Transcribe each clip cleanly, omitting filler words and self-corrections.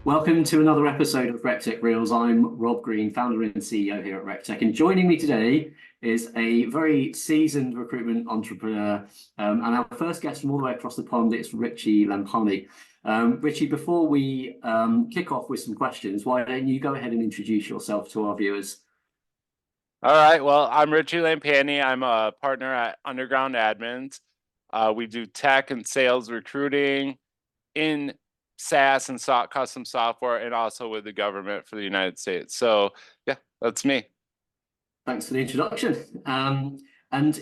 Welcome to another episode of Rectec Reels. I'm Rob Green, founder and CEO here at Rectec, and joining me today is a very seasoned recruitment entrepreneur, and our first guest from all the way across the pond is Richie Lampani. Richie, before we kick off with some questions, why don't you go ahead and introduce yourself to our viewers? All right. Well, I'm Richie Lampani. I'm a partner at Underground Admins. We do tech and sales recruiting in SaaS and custom software, and also with the government for the United States. So, yeah, that's me. Thanks for the introduction. And I'm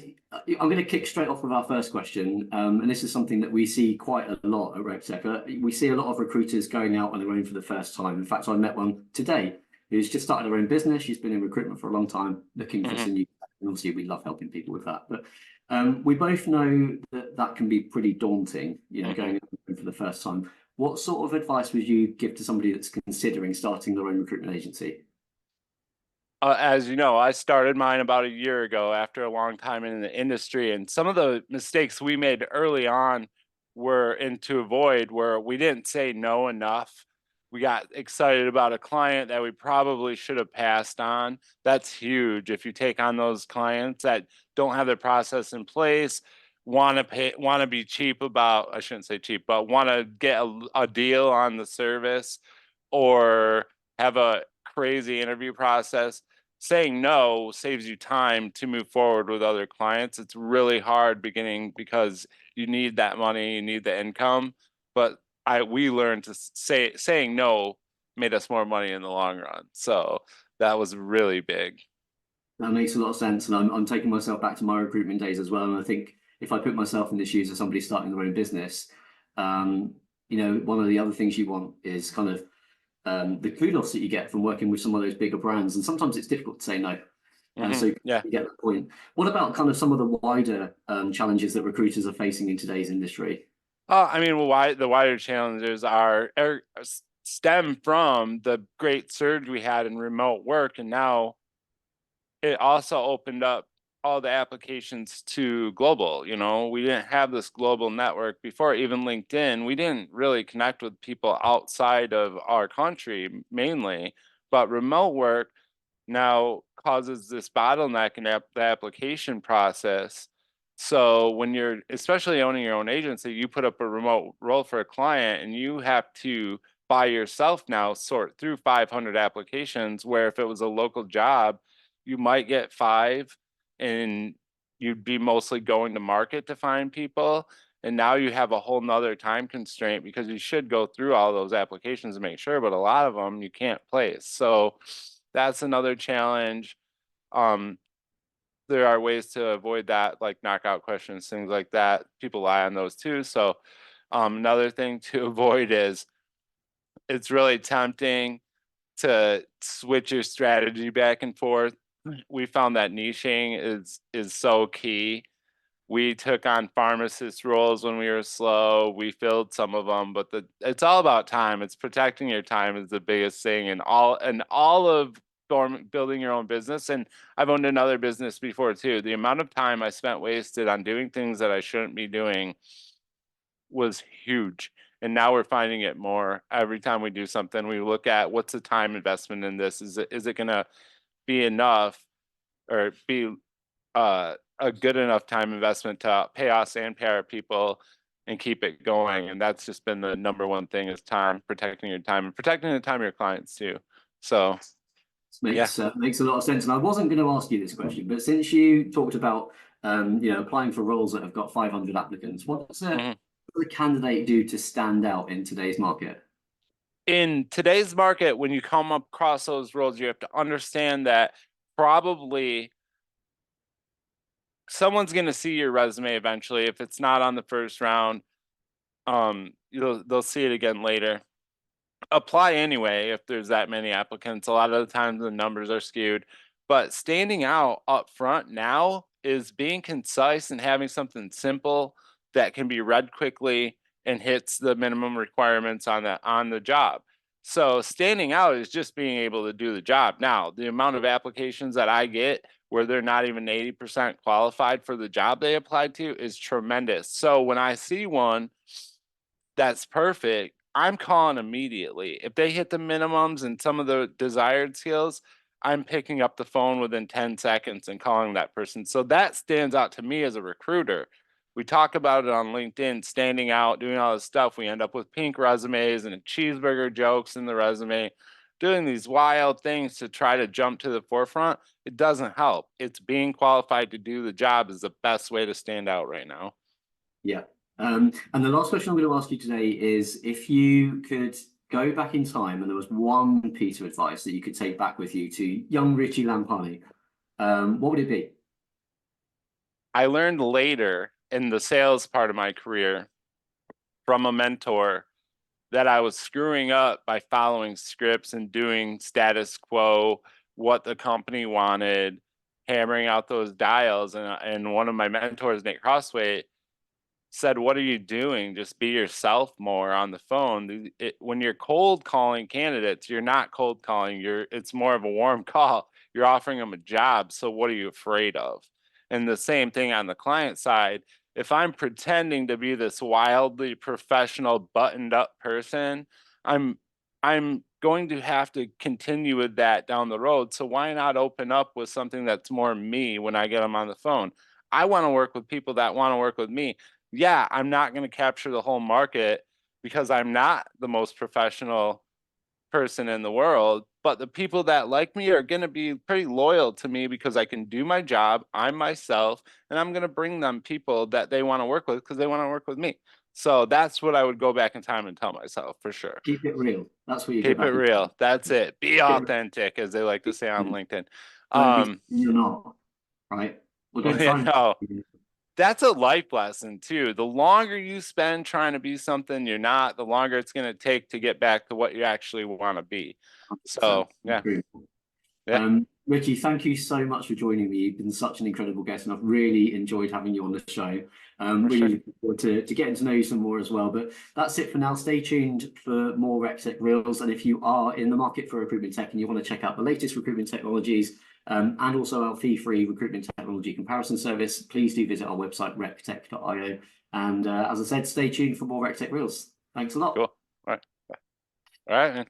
going to kick straight off with our first question. And this is something that we see quite a lot at Rectec. We see a lot of recruiters going out on their own for the first time. In fact, I met one today who's just started her own business. She's been in recruitment for a long time, looking for some new. And obviously, we love helping people with that. But we both know that that can be pretty daunting, going out for the first time. What sort of advice would you give to somebody that's considering starting their own recruitment agency? As you know, I started mine about a year ago after a long time in the industry. And some of the mistakes we made early on were to avoid where we didn't say no enough. We got excited about a client that we probably should have passed on. That's huge. If you take on those clients that don't have their process in place, want to be cheap about, I shouldn't say cheap, but want to get a deal on the service or have a crazy interview process, saying no saves you time to move forward with other clients. It's really hard beginning because you need that money, you need the income. But we learned to saying no made us more money in the long run. So that was really big. That makes a lot of sense. And I'm taking myself back to my recruitment days as well. And I think if I put myself in the shoes of somebody starting their own business, one of the other things you want is kind of the kudos that you get from working with some of those bigger brands. And sometimes it's difficult to say no. So Yeah. you get the point. What about kind of some of the wider challenges that recruiters are facing in today's industry? I mean, why the wider challenges stem from the great surge we had in remote work, and now it also opened up all the applications to global. We didn't have this global network before. Even LinkedIn, we didn't really connect with people outside of our country mainly, but remote work now causes this bottleneck in the application process. So when you're especially owning your own agency, you put up a remote role for a client and you have to by yourself now sort through 500 applications, where if it was a local job, you might get five and you'd be mostly going to market to find people. And now you have a whole nother time constraint because you should go through all those applications to make sure, but a lot of them you can't place. So that's another challenge. There are ways to avoid that, like knockout questions, things like that. People lie on those too. So another thing to avoid is it's really tempting to switch your strategy back and forth. We found that niching is so key. We took on pharmacist roles when we were slow. We filled some of them, but it's all about time. It's protecting your time is the biggest thing, and all of building your own business. And I've owned another business before too. The amount of time I spent wasted on doing things that I shouldn't be doing was huge. And now we're finding it more every time we do something. We look at what's the time investment in this. Is it gonna be enough or be a good enough time investment to pay us and pay our people and keep it going? And that's just been the number one thing is time, protecting your time and protecting the time of your clients too. So yeah. Makes a lot of sense. And I wasn't going to ask you this question, but since you talked about applying for roles that have got 500 applicants, what does a candidate do to stand out in today's market? In today's market, when you come across those roles, you have to understand that probably someone's going to see your resume eventually. If it's not on the first round, they'll see it again later. Apply anyway if there's that many applicants. A lot of the times the numbers are skewed, but standing out up front now is being concise and having something simple that can be read quickly and hits the minimum requirements on the job. So standing out is just being able to do the job. Now, the amount of applications that I get where they're not even 80% qualified for the job they applied to is tremendous. So when I see one that's perfect, I'm calling immediately. If they hit the minimums and some of the desired skills, I'm picking up the phone within 10 seconds and calling that person. So that stands out to me as a recruiter. We talk about it on LinkedIn, standing out, doing all this stuff. We end up with pink resumes and cheeseburger jokes in the resume, doing these wild things to try to jump to the forefront. It doesn't help. It's being qualified to do the job is the best way to stand out right now. Yeah. And the last question I'm going to ask you today is if you could go back in time and there was one piece of advice that you could take back with you to young Richie Lampani, what would it be? I learned later in the sales part of my career from a mentor that I was screwing up by following scripts and doing status quo, what the company wanted, hammering out those dials. And one of my mentors, Nick Crossway, said, "What are you doing? Just be yourself more on the phone." When you're cold calling candidates, you're not cold calling. It's more of a warm call. You're offering them a job. So what are you afraid of? And the same thing on the client side. If I'm pretending to be this wildly professional, buttoned up person, I'm I'm going to have to continue with that down the road. So why not open up with something that's more me when I get them on the phone? I want to work with people that want to work with me. Yeah, I'm not going to capture the whole market because I'm not the most professional person in the world, but the people that like me are going to be pretty loyal to me because I can do my job, I'm myself, and I'm going to bring them people that they want to work with because they want to work with me. So that's what I would go back in time and tell myself for sure. Keep it real. That's what you go Keep it back in time. real. That's it. Be Keep it authentic, as they like to say on real. LinkedIn. Don't be you're not, right? Well, don't You try know, and that's a life lesson too. The longer you spend trying to be something you're not, the longer it's going to take to get back to what you actually want to be. So, yeah, yeah, Richie, thank you so much for joining me. You've been such an incredible guest, and I've really enjoyed having you on the show. for Really sure. looking forward to getting to know you some more as well. But that's it for now. Stay tuned for more Rectec Reels. And if you are in the market for recruitment tech and you want to check out the latest recruitment technologies and also our fee-free recruitment technology comparison service, please do visit our website, rectech.io. And as I said, stay tuned for more Rectec Reels. Thanks a lot. Cool. All right. All right, man.